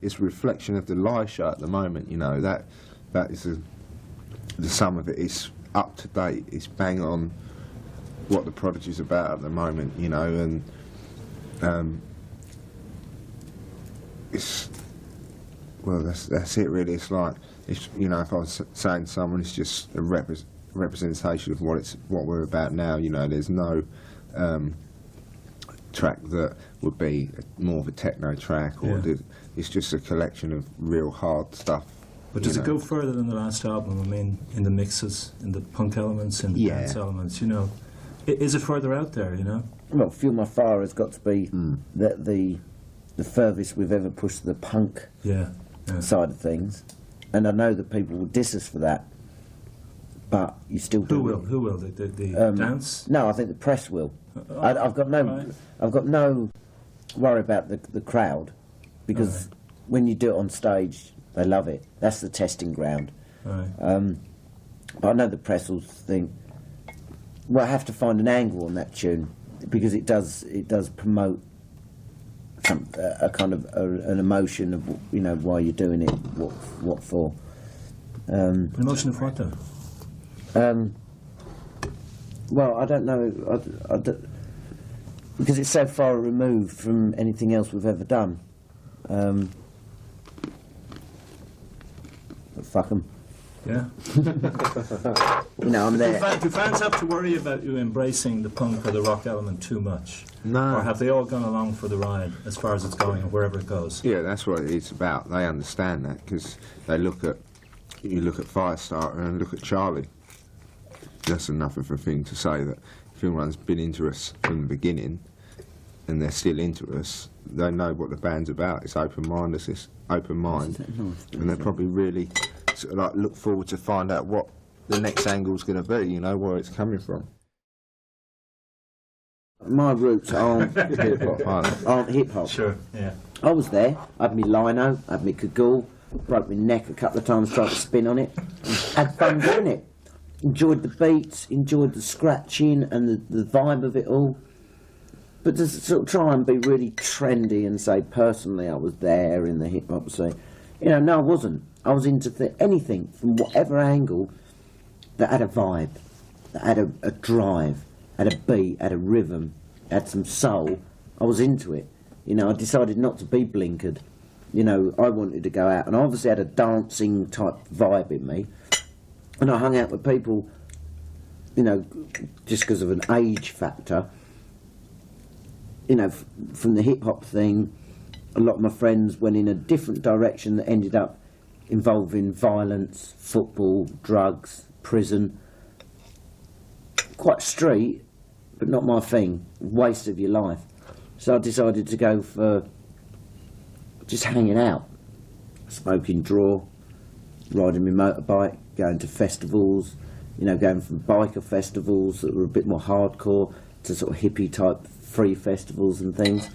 It's a reflection of the live show at the moment, you know, that is the sum of it. It's up to date, it's bang on what the Prodigy's about at the moment, you know, and it's, well, that's it really. It's like, you know, if I was saying to someone, it's just a representation of what we're about now, you know. There's no track that would be more of a techno track, or it's just a collection of real hard stuff. But does it go further than the last album? I mean, in the mixes, in the punk elements, in the dance elements, you know? Is it further out there, you know? Well, Fuel My Fire has got to be the furthest we've ever pushed the punk side of things. And I know that people will diss us for that, but you still do. Who will? The dance? No, I think the press will. I've got no worry about the crowd, because when you do it on stage, they love it. That's the testing ground. But I know the press will think, well, I have to find an angle on that tune, because it does promote a kind of an emotion of, you know, why you're doing it, what for. An emotion of what though? Well, I don't know, I don't, because it's so far removed from anything else we've ever done. But fuck 'em. Yeah. You know, I'm there. Do fans have to worry about you embracing the punk or the rock element too much? No. Or have they all gone along for the ride as far as it's going, or wherever it goes? Yeah, that's what it's about. They understand that, because they you look at Firestarter and look at Charlie. That's enough of a thing to say that if anyone's been into us from the beginning and they're still into us, they know what the band's about. It's open mind, and they probably really sort of like look forward to find out what the next angle's going to be, you know, where it's coming from. My roots aren't hip hop. Sure, yeah. I was there. I had me lino, I had me cagoule, broke my neck a couple of times trying to spin on it. Had fun doing it. Enjoyed the beats, enjoyed the scratching and the vibe of it all. But to sort of try and be really trendy and say personally I was there in the hip hop scene, you know, no, I wasn't. I was into anything from whatever angle that had a vibe, that had a drive, had a beat, had a rhythm, had some soul. I was into it. You know, I decided not to be blinkered. You know, I wanted to go out, and I obviously had a dancing type vibe in me. And I hung out with people, you know, just because of an age factor. You know, from the hip-hop thing, a lot of my friends went in a different direction that ended up involving violence, football, drugs, prison. Quite street, but not my thing. Waste of your life. So I decided to go for just hanging out, smoking draw, riding my motorbike, going to festivals, you know, going from biker festivals that were a bit more hardcore to sort of hippie type free festivals and things.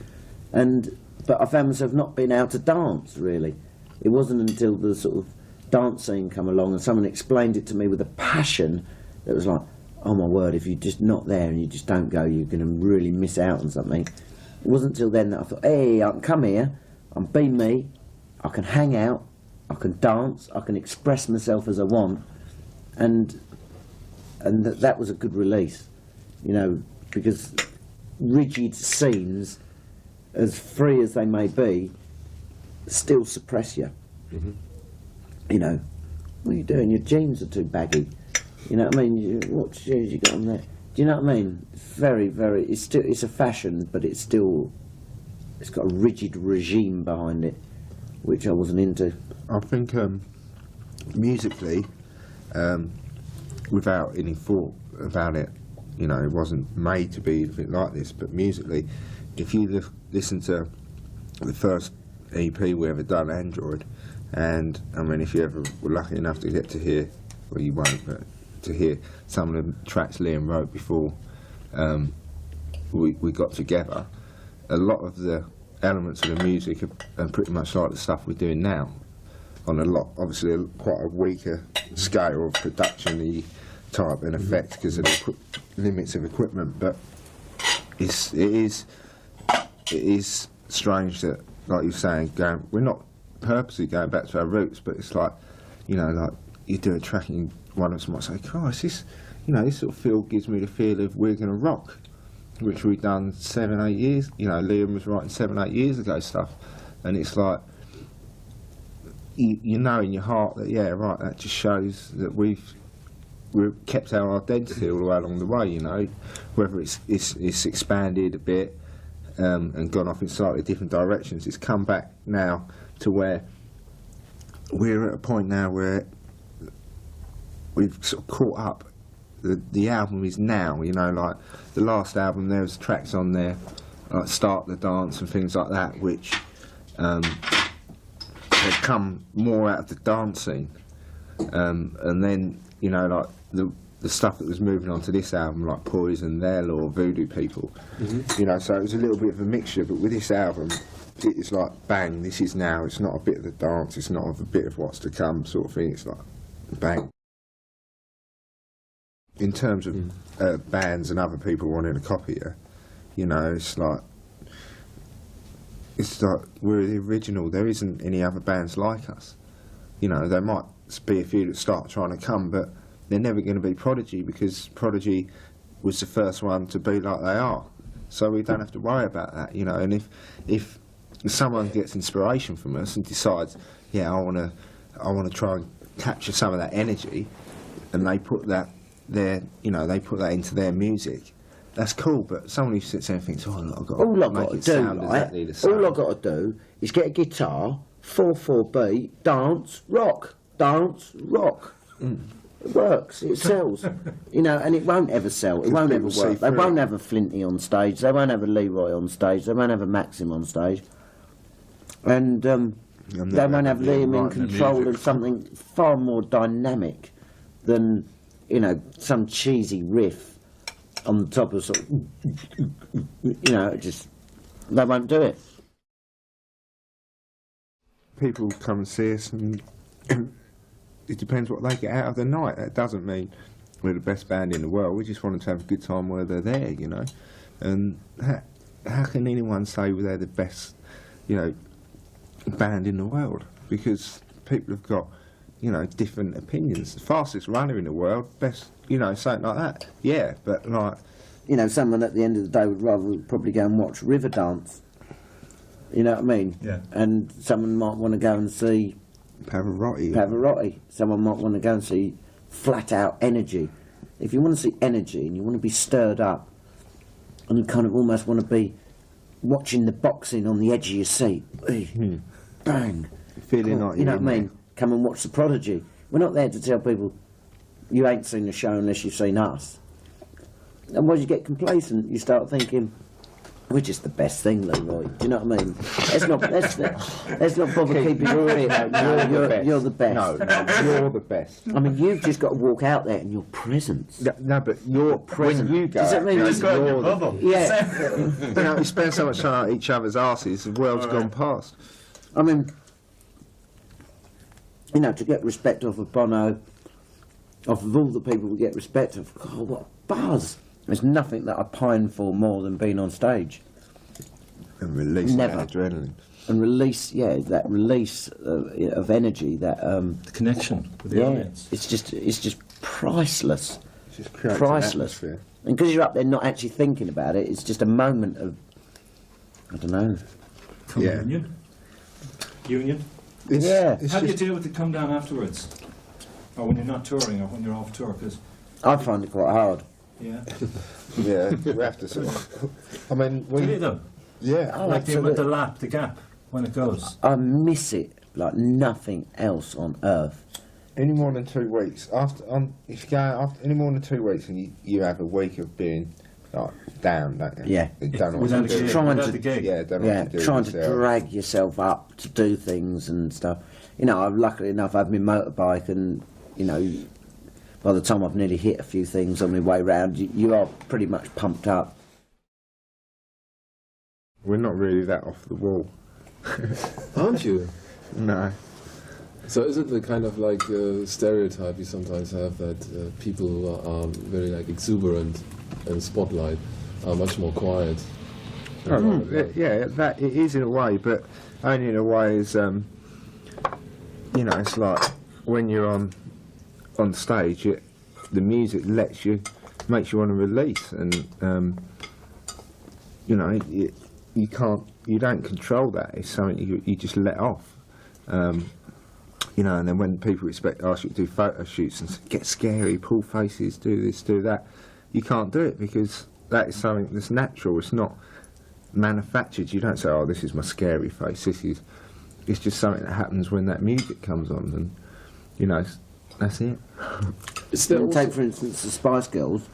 But I found myself not being able to dance, really. It wasn't until the sort of dance scene come along and someone explained it to me with a passion that was like, oh my word, if you're just not there and you just don't go, you're going to really miss out on something. It wasn't until then that I thought, hey, I can come here, I can be me, I can hang out, I can dance, I can express myself as I want, and that was a good release, you know, because rigid scenes, as free as they may be, still suppress you. Mm-hmm. You know, what are you doing? Your jeans are too baggy. You know what I mean? What shoes you got on there? Do you know what I mean? It's very, very. It's a fashion, but it's got a rigid regime behind it, which I wasn't into. I think musically, without any thought about it, you know, it wasn't made to be anything like this. But musically, if you listen to the first EP we ever done, Android, and I mean, if you ever were lucky enough to get to hear, well, you won't, but to hear some of the tracks Liam wrote before we got together, a lot of the elements of the music are pretty much like the stuff we're doing now, on obviously quite a weaker scale of production type and effects because of the limits of equipment, but it is strange that, like you're saying, we're not purposely going back to our roots, but it's like, you know, like you do a track and one of us might say, Christ, this, you know, this sort of feel gives me the feel of We're Gonna Rock, which we've done 7, 8 years, you know, Liam was writing 7, 8 years ago stuff, and it's like, you know in your heart that, yeah, right, that just shows that we've kept our identity all the way along the way, you know, whether it's expanded a bit and gone off in slightly different directions. It's come back now to where we're at a point now where we've sort of caught up. The album is now, you know, like the last album, there was tracks on there like Start the Dance and things like that, which have come more out of the dance scene, and then, you know, like the stuff that was moving on to this album, like Poison, Their Law, Voodoo People, you know, so it was a little bit of a mixture, but with this album it's like bang, this is now, it's not a bit of the dance, it's not a bit of what's to come sort of thing, it's like bang. In terms of bands and other people wanting to copy you, you know, it's like we're the original. There isn't any other bands like us. You know, there might be a few that start trying to come, but they're never going to be Prodigy, because Prodigy was the first one to be like they are. So we don't have to worry about that, you know. And if someone gets inspiration from us and decides, yeah, I want to try and capture some of that energy, and they put that there, you know, they put that into their music, that's cool. But someone who sits there and thinks, oh, look, I've got all to I've make got to it do, sound right? exactly the same. All I've got to do is get a guitar, 4/4 beat, dance, rock, dance, rock. It works. It sells, you know, and it won't ever sell. It won't ever work. They won't have a Flinty on stage. They won't have a Leroy on stage. They won't have a Maxim on stage, and they won't have Liam in control of something far more dynamic than, you know, some cheesy riff on the top of sort of, you know, just, they won't do it. People come and see us, and it depends what they get out of the night. That doesn't mean we're the best band in the world. We just want them to have a good time where they're there, you know. And how can anyone say they're the best, you know, band in the world? Because people have got, you know, different opinions. The fastest runner in the world, best, you know, something like that. Yeah, but like, you know, someone at the end of the day would rather probably go and watch Riverdance. You know what I mean? Yeah. And someone might want to go and see Pavarotti. Someone might want to go and see flat out energy. If you want to see energy and you want to be stirred up, and you kind of almost want to be watching the boxing on the edge of your seat, bang, feeling like, you know what I mean? Come and watch the Prodigy. We're not there to tell people you ain't seen the show unless you've seen us. And once you get complacent, you start thinking, we're just the best thing, Leroy. Do you know what I mean? Let's not bother keeping you fit. You're the best. No, you're the best. I mean, you've just got to walk out there in your presence. No, but you're present. When you go, does that mean You just got your the, bubble. yeah. you know, we spend so much time at each other's arses, the world's gone past. I mean, you know, to get respect off of Bono, off of all the people we get respect of, God, what buzz! There's nothing that I pine for more than being on stage. And release Never. that adrenaline. And release, yeah, that release of energy, that The connection with the yeah, audience. it's just priceless, It just creates an priceless. atmosphere. And because you're up there not actually thinking about it, it's just a moment of, I don't know. Communion. Union. Yeah. It's How do you just, deal with the come down afterwards? Or when you're not touring, or when you're off tour? Because I find it quite hard. yeah, yeah, we have to sort of, I mean, do you though? yeah. Oh, Like the absolutely. the gap when it goes. I miss it like nothing else on earth. Any more than 2 weeks if you go after any more than 2 weeks and you have a week of being like down, don't you? Yeah. You don't know what Without to the do. gig. Trying Without to- the gig. Yeah, don't know Yeah, what to do. trying to yourself. drag yourself up to do things and stuff. You know, I've luckily enough had my motorbike, and you know, by the time I've nearly hit a few things on my way round, you are pretty much pumped up. We're not really that off the wall. Aren't you? No. So is it the kind of like stereotype you sometimes have that people who are very like exuberant and spotlight are much more quiet? Oh, yeah, that it is in a way, but only in a way as you know, it's like when you're on stage, the music makes you want to release, and you know, you don't control that. It's something you just let off. You know, and then when people ask you to do photo shoots and get scary, pull faces, do this, do that, you can't do it because that is something that's natural. It's not manufactured. You don't say, "Oh, this is my scary face." It's just something that happens when that music comes on, and you know, that's it. Take for instance the Spice Girls.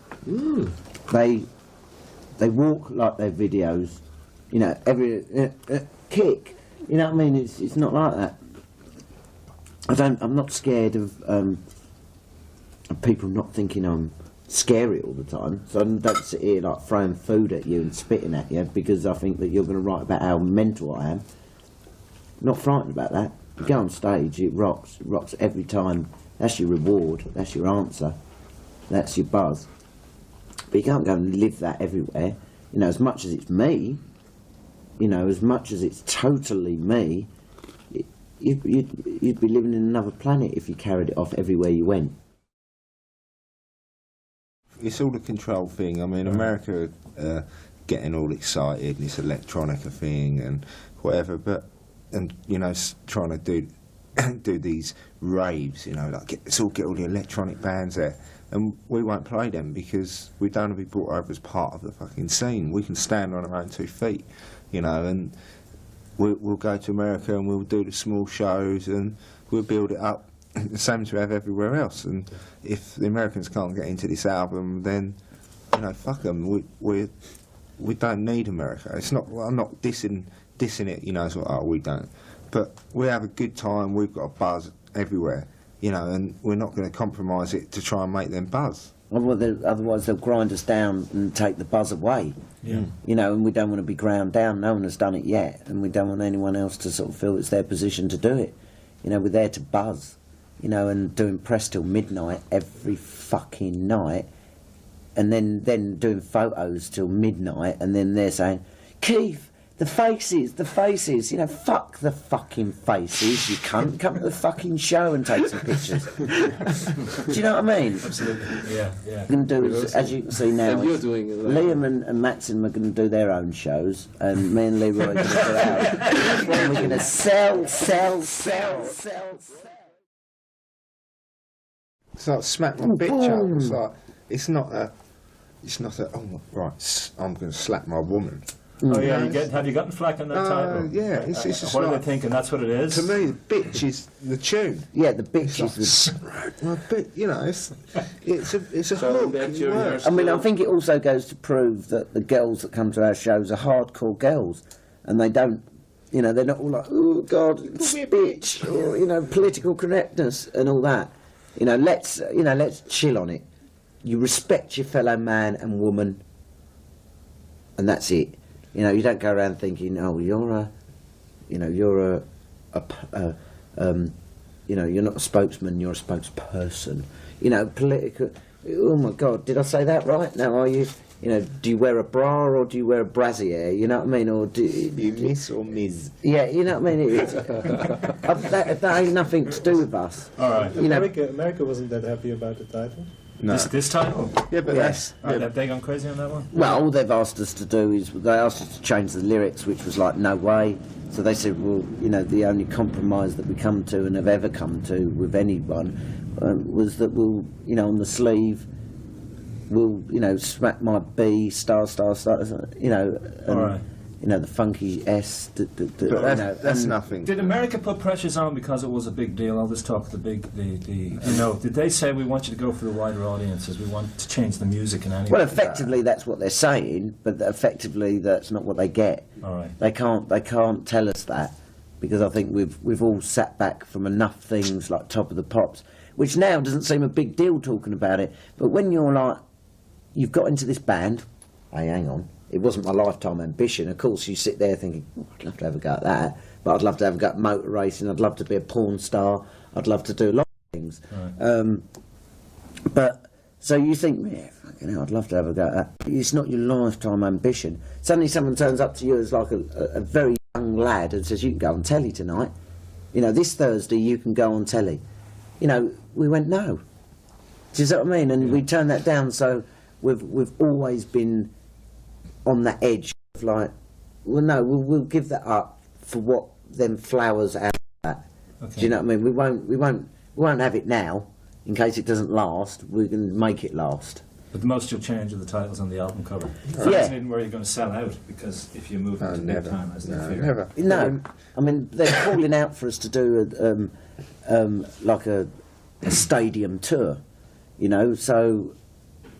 They walk like their videos. You know, every kick. You know what I mean? It's not like that. I'm not scared of people not thinking I'm scary all the time. So I don't sit here like throwing food at you and spitting at you because I think that you're going to write about how mental I am. Not frightened about that. You go on stage, it rocks. It rocks every time. That's your reward. That's your answer. That's your buzz. But you can't go and live that everywhere. You know, as much as it's me, you know, as much as it's totally me, you'd be living in another planet if you carried it off everywhere you went. It's all a control thing. I mean, America getting all excited, and this electronica thing and whatever, and you know, trying to do these raves, you know, like let's all get all the electronic bands there, and we won't play them because we don't want to be brought over as part of the fucking scene. We can stand on our own 2 feet, you know, and we'll go to America and we'll do the small shows and we'll build it up the same as we have everywhere else. And if the Americans can't get into this album, then you know, fuck them. We don't need America. It's not. Well, I'm not dissing it. You know, it's like, oh, we don't. But we have a good time. We've got a buzz everywhere. You know, and we're not going to compromise it to try and make them buzz. Well, otherwise they'll grind us down and take the buzz away. Yeah. You know, and we don't want to be ground down. No one has done it yet, and we don't want anyone else to sort of feel it's their position to do it. You know, we're there to buzz. You know, and doing press till midnight every fucking night, and then doing photos till midnight, and then they're saying, Keith, the faces, you know, fuck the fucking faces, you cunt, come to the fucking show and take some pictures. Do you know what I mean? Absolutely, yeah. We're going to do, as you can see now, And you're doing it, like, Liam and Maxim are going to do their own shows, and me and Leroy are going to do ours. And we're going to sell. It's like smack my bitch up. It's not a. Oh right, I'm going to slap my woman. Oh yeah, have you gotten flack on that title? Yeah, it's just what like, are they thinking? That's what it is. To me, the bitch is the tune. Yeah, the bitch is the... Smack my bitch, you know, it's a So hook. that's it your works. I mean, I think it also goes to prove that the girls that come to our shows are hardcore girls, and they don't, you know, they're not all like, oh God, it's bitch, or, you know, political correctness and all that. You know, let's chill on it. You respect your fellow man and woman, and that's it. You know, you don't go around thinking, oh, you're a you know, you're you're not a spokesman, you're a spokesperson. You know, political. Oh my God, did I say that right? Now, are you? You know, do you wear a bra or do you wear a brassiere? You know what I mean? Or do you miss or miss? Yeah, you know what I mean. That ain't nothing to do with us. All right. You know, America wasn't that happy about the title. No. This title? Yeah, but Yes. Have they gone crazy on that one? well, all they've asked us to do is they asked us to change the lyrics, which was like no way. So they said, well, you know, the only compromise that we come to and have ever come to with anyone was that we'll, you know, on the sleeve, we'll, you know, smack my B star, you know, and, All right. you know, the funky S. But you know, that's and- nothing. Did America put pressures on because it was a big deal? All this talk, you know, did they say we want you to go for the wider audiences? We want to change the music and anything? Well, effectively, that's what they're saying, but effectively, that's not what they get. All right. They can't tell us that because I think we've all sat back from enough things like Top of the Pops, which now doesn't seem a big deal talking about it. But when you're like, you've got into this band, hey, hang on, it wasn't my lifetime ambition. Of course, you sit there thinking, oh, I'd love to have a go at that, but I'd love to have a go at motor racing. I'd love to be a porn star. I'd love to do a lot of things. Right. But so you think, yeah, fucking hell, I'd love to have a go at that. It's not your lifetime ambition. Suddenly someone turns up to you as like a very young lad and says, you can go on telly tonight. You know, this Thursday you can go on telly. You know, we went, no. Do you see what I mean? And we turned that down, so we've always been on that edge of like, well, no, we'll give that up for what them flowers out of that. Okay. Do you know what I mean? We won't have it now, in case it doesn't last. We can make it last. But the most you'll change are the titles on the album cover. Yeah. Fascinating where you're going to sell out, because if you move into big time, as they fear. Never. No, I mean they're calling out for us to do like a stadium tour, you know. So,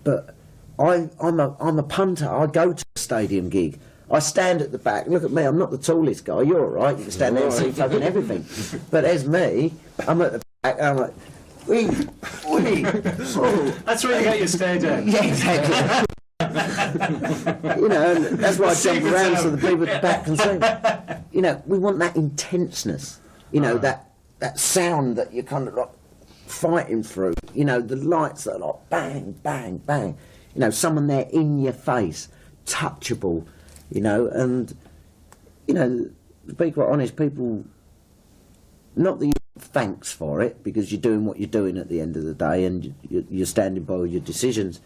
but I'm a punter. I go to a stadium gig. I stand at the back. Look at me. I'm not the tallest guy. You're all right. You can stand there and see fucking everything. But there's me. I'm at the back. And I'm like, wee. That's where you get your stage at. Yeah, exactly. You know, and that's why I jump around so the people at the back can see. You know, we want that intenseness. You know, that sound that you're kind of like fighting through. You know, the lights that are like bang, bang, bang. You know, someone there in your face, touchable. You know, and you know, to be quite honest, people. Not that you get thanks for it, because you're doing what you're doing at the end of the day, and you're standing by all your decisions.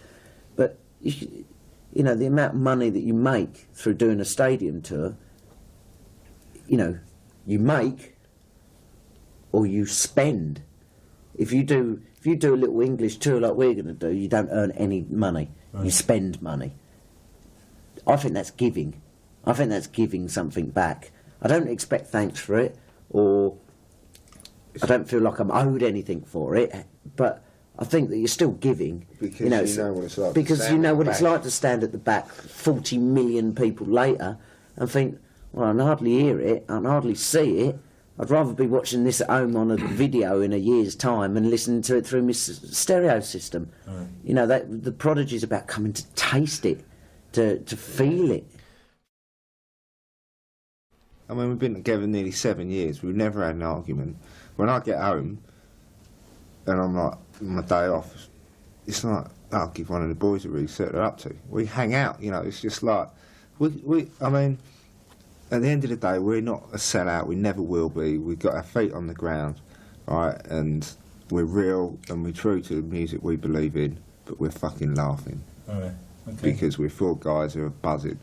But you know, the amount of money that you make through doing a stadium tour, you know, you make or you spend. If you do a little English tour like we're going to do, you don't earn any money. Right. You spend money. I think that's giving. I think that's giving something back. I don't expect thanks for it, or I don't feel like I'm owed anything for it, but I think that you're still giving. Because you know what it's like. Because you know what it's like to stand at the back 40 million people later and think, well, I can hardly hear it, I can hardly see it. I'd rather be watching this at home on a video in a year's time and listening to it through my stereo system. Right. You know, the Prodigy is about coming to taste it, to feel it. I mean, we've been together nearly 7 years. We've never had an argument. When I get home and I'm like, my day off, it's like, I'll give one of the boys a reset they're up to. We hang out, you know, it's just like, I mean, at the end of the day, we're not a sellout, we never will be. We've got our feet on the ground, right, and we're real and we're true to the music we believe in, but we're fucking laughing. All right. Okay. Because we're four guys who are buzzing.